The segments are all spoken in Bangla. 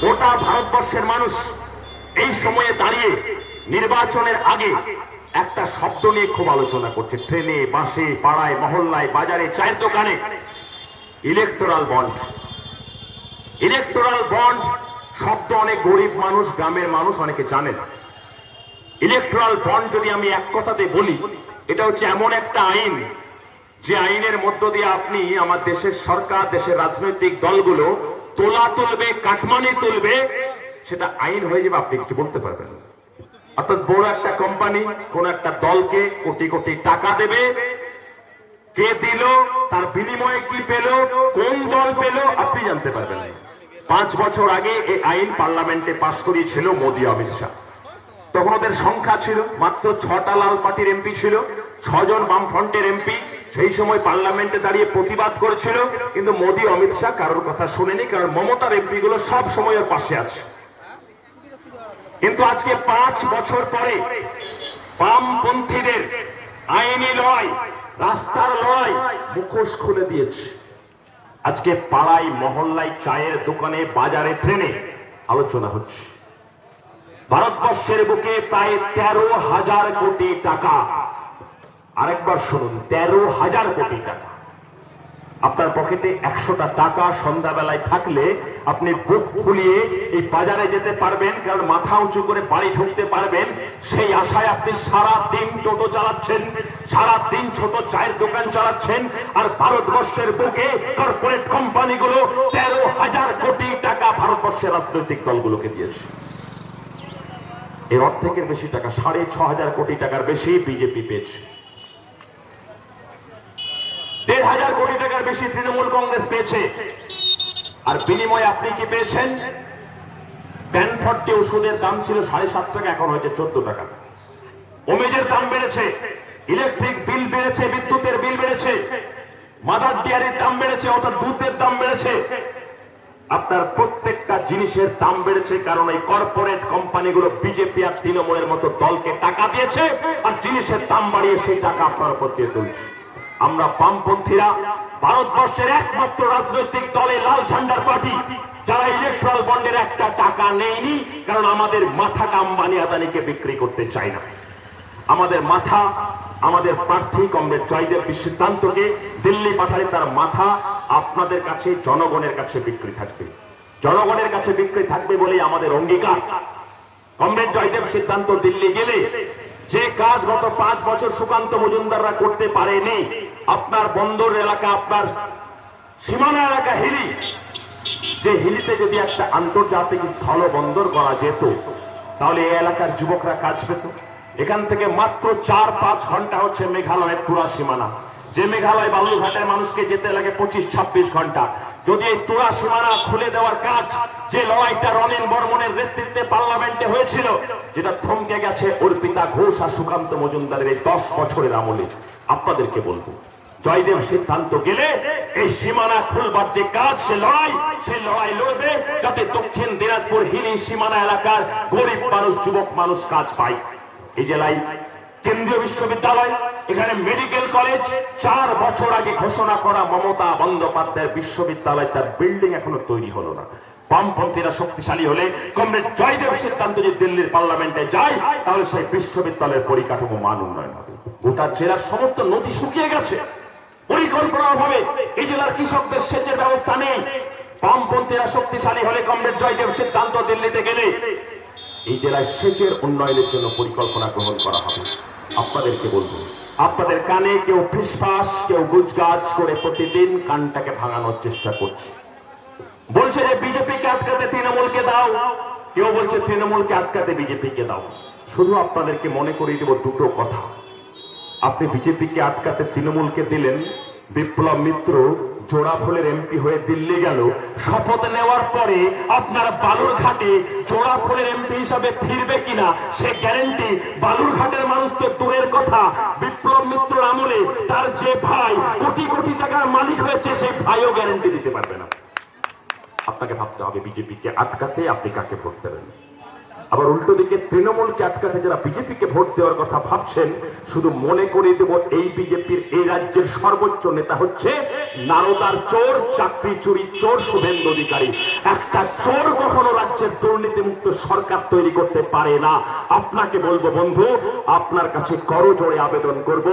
গোটা ভারতবর্ষের মানুষ এই সময়ে দাঁড়িয়ে নির্বাচনের আগে একটা শব্দ নিয়ে খুব আলোচনা করছে, ট্রেনে, বাসে, পাড়ায়, মহল্লায়, বাজারে, চায়ের দোকানে। Electoral bond. ইলেকটোরাল বন্ড শব্দ অনেক গরিব মানুষ, গ্রামের মানুষ অনেকে জানে না। ইলেকটোরাল বন্ড যদি আমি এক কথাতে বলি, এটা হচ্ছে এমন একটা আইন যে আইনের মধ্য দিয়ে আপনি আমার দেশের সরকার, দেশের রাজনৈতিক দলগুলো তোলা তুলবে, কাটমানি তুলবে, সেটা আইন হয়ে যাবে, আপনি কিছু বলতে পারবেন না। অর্থাৎ বড় একটা কোম্পানি কোন একটা দলকে কোটি কোটি টাকা দেবে, কে দিল, তার বিনিময়ে কি পেল, কোন দল পেল, আপনি জানতে পারবেন না। 5 বছর আগে এই আইন পার্লামেন্টে পাশ করিয়েছিল মোদী, অমিত শাহ। তখন ওদের সংখ্যা ছিল মাত্র 6টা লাল পার্টির এমপি ছিল, 6 জন বামফ্রন্টের এমপি। সেই সময় পার্লামেন্টে দাঁড়িয়ে প্রতিবাদ করেছিল, কিন্তু মোদী, অমিত শাহ কারোর কথা শুনেনি, কারণ মমতার এমপি গুলো সব সময় ওর পাশে আছে। কিন্তু আজকে 5 বছর পরে বামপন্থীদের আইনি লড়াই, রাস্তার লড়াই মুখোশ খুলে দিয়েছে। আজকে পাড়ায়, মহল্লায়, চায়ের দোকানে, বাজারে, ট্রেনে আলোচনা হচ্ছে। ভারতবর্ষের বুকে প্রায় 13,000 কোটি টাকা। আরেকবার শুনুন, 13,000 কোটি টাকা। আপনার পকেটে 100টা টাকা সন্ধ্যাবেলায় থাকলে আপনি বুক ফুলিয়ে এই বাজারে যেতে পারবেন, কারণ মাথা উঁচু করে বাড়ি ঢুকতে পারবেন, সেই আশায় আপনি সারা দিন টোটো চালাচ্ছেন, সারা দিন ছোট চায়ের দোকান চালাচ্ছেন। আর ভারতবর্ষের বুকে কর্পোরেট কোম্পানিগুলো 13,000 কোটি টাকা ভারতবর্ষের রাজনৈতিক দলগুলোকে দিয়েছে। এর অর্ধেকের বেশি টাকা, 6,500 কোটি টাকার বেশি বিজেপি পেয়েছে। 1,500 কোটি টাকার বেশি তৃণমূল কংগ্রেস পেয়েছে। আর বিনিময়ে আপনি কি পেয়েছেন? প্যানফর্টি ওষুধের দাম ছিল 7.5 টাকা, এখন হয়েছে 14 টাকা। ওমেজের দাম বেড়েছে, ইলেকট্রিক বিল বেড়েছে, বিদ্যুতের বিল বেড়েছে, মাদার ডেয়ারির দাম বেড়েছে, অর্থাৎ দুধের দাম বেড়েছে। আপনার প্রত্যেকটা জিনিসের দাম বেড়েছে, কারণ এই কর্পোরেট কোম্পানিগুলো বিজেপি আর তৃণমূলের মতো দলকে টাকা দিয়েছে, আর জিনিসের দাম বাড়িয়ে সেই টাকা আপনার উপর দিয়ে তুলছে। আমরা বামপন্থীরা ভারতবর্ষের একমাত্র রাজনৈতিক দলে লাল ঝান্ডার পার্টি যারা ইলেকট্রাল বন্ডের একটা টাকা নেয়নি, কারণ আমাদের মাথাটা আম্বানি আদানিকে বিক্রি করতে চাই না। আমাদের মাথা, আমাদের প্রার্থী কমরেড জয়দেব সিদ্ধান্তকে দিল্লি পাঠালে তার মাথা আপনাদের কাছে, জনগণের কাছে বিক্রি থাকবে। জনগণের কাছে বিক্রি থাকবে বলেই আমাদের অঙ্গীকার। কমরেড জয়দেব সিদ্ধান্ত দিল্লি গেলে যে কাজ গত 5 বছর সুকান্ত মজুমদাররা করতে পারেনি, আপনার বন্দর এলাকা, আপনার সীমানা এলাকা হিলি, যে হিলিতে যদি একটা আন্তর্জাতিক স্থল বন্দর করা যেত, তাহলে এই এলাকার যুবকরা কাজ পেত। এখান থেকে মাত্র 4-5 ঘন্টা হচ্ছে মেঘালয়ের তুরা সীমানা, যে মেঘালয় বালুরঘাটের মানুষকে যেতে লাগে 25-26 ঘন্টা। যদি এই তুরা সীমানা খুলে দেওয়ার কাজ, যে লড়াইটা রনেন বর্মনের নেতৃত্বে পার্লামেন্টে হয়েছিল, যেটা থমকে গেছে অর্পিতা ঘোষ আর সুকান্ত মজুমদারের এই 10 বছরের আমলে, আপনাদেরকে বলবো জয়দেব সিদ্ধান্ত গেলে এই সীমানা খুলবার যে কাজ, সেই লড়াই লড়বে, যাতে দক্ষিণ দিনাজপুর হিলি সীমানা এলাকার গরিব মানুষ, যুবক মানুষ কাজ পায়। এই জেলায় কেন্দ্রীয় বিশ্ববিদ্যালয়, এখানে মেডিকেল কলেজ, 4 বছর আগে ঘোষণা করা মমতা বন্দ্যোপাধ্যায়ের বিশ্ববিদ্যালয়, তার বিল্ডিং এখনো তৈরি হলো না। বামপন্থীরা শক্তিশালী হলে, কমরেড জয়দেব সিদ্ধান্ত যদি দিল্লির পার্লামেন্টে যায়, তাহলে সেই বিশ্ববিদ্যালয়ের পরিকাঠামো মান উন্নয়ন হবে। গোটা জেলার সমস্ত নদী শুকিয়ে গেছে, পরিকল্পনার অভাবে এই জেলার কৃষকদের সেচের ব্যবস্থা নেই। বামপন্থীরা শক্তিশালী হলে, কমরেড জয়দেব সিদ্ধান্ত দিল্লিতে গেলে এই জেলায় সেচের উন্নয়নের জন্য পরিকল্পনা গ্রহণ করা হবে। আপনাদেরকে বলবো, আপনাদের কানে কেউ ফিসফাস, কেউ গুজগাজ করে প্রতিদিন কানটাকে ভাঙানোর চেষ্টা করছে। বলছে যে বিজেপিকে আটকাতে তৃণমূলকে দাও, কেউ বলছে তৃণমূলকে আটকাতে বিজেপিকে দাও। শুধু আপনাদেরকে মনে করিয়ে দেব দুটো কথা। আপনি বিজেপিকে আটকাতে তৃণমূলকে দিলেন, বিপ্লব মিত্র জোড়াফুলের এমপি হয়ে দিল্লি গেল, শপথ নেওয়ার পরে আপনার বালুরঘাটে জোড়াফুলের এমপি হিসাবে ফিরবে কিনা সে গ্যারেন্টি বালুরঘাটের মানুষ তো দূরের কথা, বিপ্লব মিত্রর আমলে তার যে ভাই কোটি কোটি টাকার মালিক হয়েছে, সেই ভাইও গ্যারেন্টি দিতে পারবে না। আপনাকে ভাবতে হবে বিজেপিকে আটকাতে আপনি কাকে ভোট দেবেন। আবার উল্টো দিকে তৃণমূলকে আটকাতে যারা বিজেপিকে ভোট দেওয়ার কথা ভাবছেন, শুধু মনে করিয়ে দেব এই বিজেপির এই রাজ্যের সর্বোচ্চ নেতা হচ্ছে নারদার চোর, চাকরি চুরি চোর শুভেন্দু অধিকারী। একটা চোর কখনো রাজ্যের দুর্নীতিমুক্ত সরকার তৈরি করতে পারে না। আপনাকে বলবো বন্ধু, আপনার কাছে করজোড়ে আবেদন করব,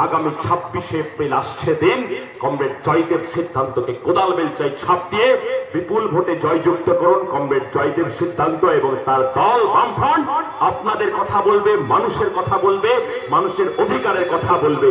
আগামী 26শে এপ্রিল আসছে দিন, কমরেড জয়দেব সিদ্ধান্তকে কোদাল বেলচাই ছাপ দিয়ে বিপুল ভোটে জয়যুক্ত করুন। কমরেড জয়দেব সিদ্ধান্ত এবং তার দল বামফ্রন্ট আপনাদের কথা বলবে, মানুষের কথা বলবে, মানুষের অধিকারের কথা বলবে।